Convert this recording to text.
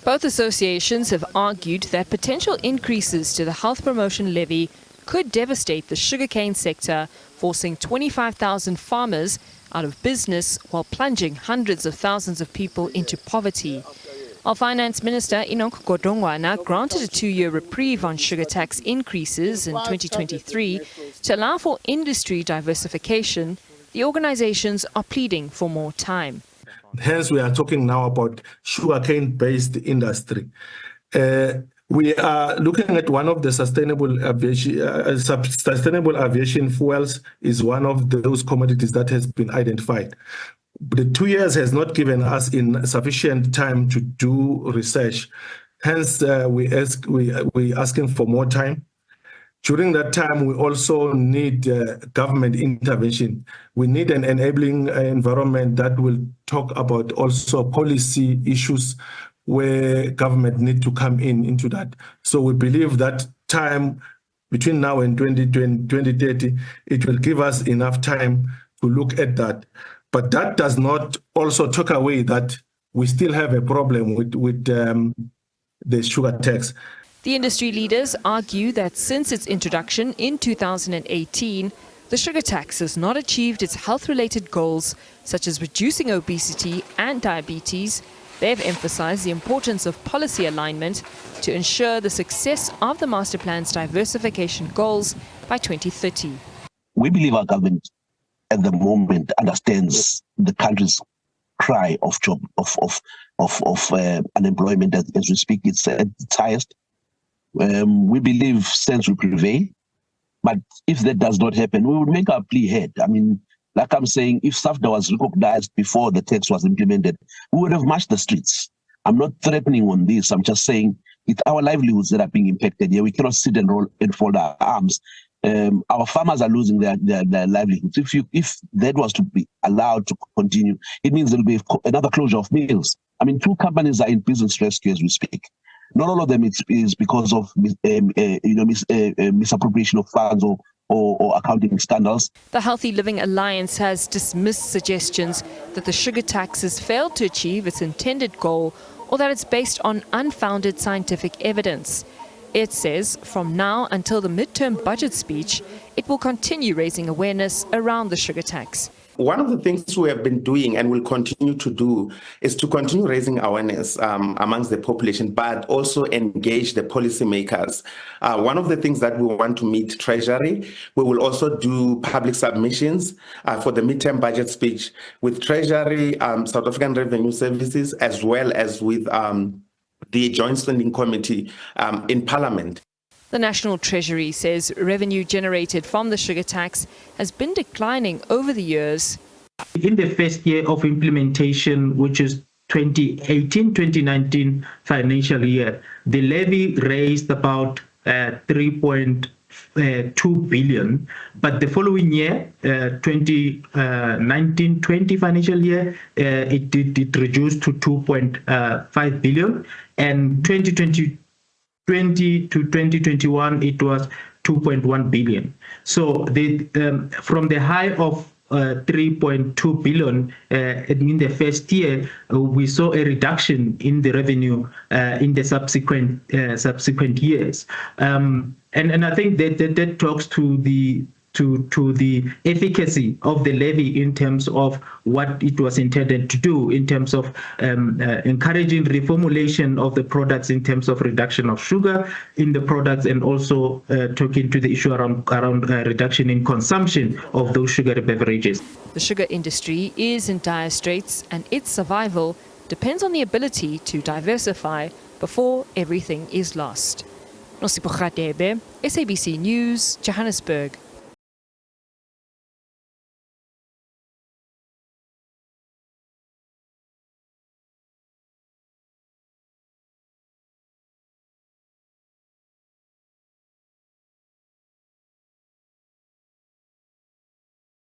Both associations have argued that potential increases to the Health Promotion Levy could devastate the sugarcane sector, forcing 25,000 farmers out of business while plunging hundreds of thousands of people into poverty. Our Finance Minister Enoch Godongwana granted a 2-year reprieve on sugar tax increases in 2023 to allow for industry diversification. The organizations are pleading for more time. Hence, we are talking now about sugarcane-based industry. We are looking at one of the sustainable aviation fuels is one of those commodities that has been identified. The 2 years has not given us sufficient time to do research. Hence, we asking for more time. During that time, we also need government intervention. We need an enabling environment that will talk about also policy issues where government need to come into that. So we believe that time between now and 2030, it will give us enough time to look at that. But that does not also take away that we still have a problem with the sugar tax. The industry leaders argue that since its introduction in 2018, the sugar tax has not achieved its health-related goals, such as reducing obesity and diabetes. They've emphasized the importance of policy alignment to ensure the success of the master plan's diversification goals by 2030. We believe our government at the moment understands the country's cry of job of unemployment as we speak. It's at its highest. We believe sense will prevail, but if that does not happen, we will make our plea heard. I mean, like I'm saying, if SAFDA was recognized before the tax was implemented, we would have marched the streets. I'm not threatening on this. I'm just saying it's our livelihoods that are being impacted here. We cannot sit and fold our arms. Our farmers are losing their livelihoods. If that was to be allowed to continue, it means there will be another closure of mills. I mean, 2 companies are in business rescue as we speak. Not all of them is because of misappropriation of funds or accounting scandals. The Healthy Living Alliance has dismissed suggestions that the sugar tax has failed to achieve its intended goal or that it's based on unfounded scientific evidence. It says from now until the midterm budget speech, it will continue raising awareness around the sugar tax. One of the things we have been doing and will continue to do is to continue raising awareness amongst the population, but also engage the policymakers. One of the things that we want to meet Treasury, we will also do public submissions for the midterm budget speech with Treasury, South African Revenue Services, as well as with the Joint Standing Committee in Parliament. The National Treasury says revenue generated from the sugar tax has been declining over the years. In the first year of implementation, which is 2018-2019 financial year, the levy raised about 3.2 billion, but the following year, 2019-20 financial year, it reduced to 2.5 billion, and 2020 to 2021, it was 2.1 billion. So from the high of 3.2 billion in the first year, we saw a reduction in the revenue in the subsequent years. And I think that talks to the efficacy of the levy in terms of what it was intended to do, in terms of encouraging reformulation of the products, in terms of reduction of sugar in the products, and also talking to the issue around reduction in consumption of those sugary beverages. The sugar industry is in dire straits, and its survival depends on the ability to diversify before everything is lost. Nosipho Radebe, SABC News, Johannesburg.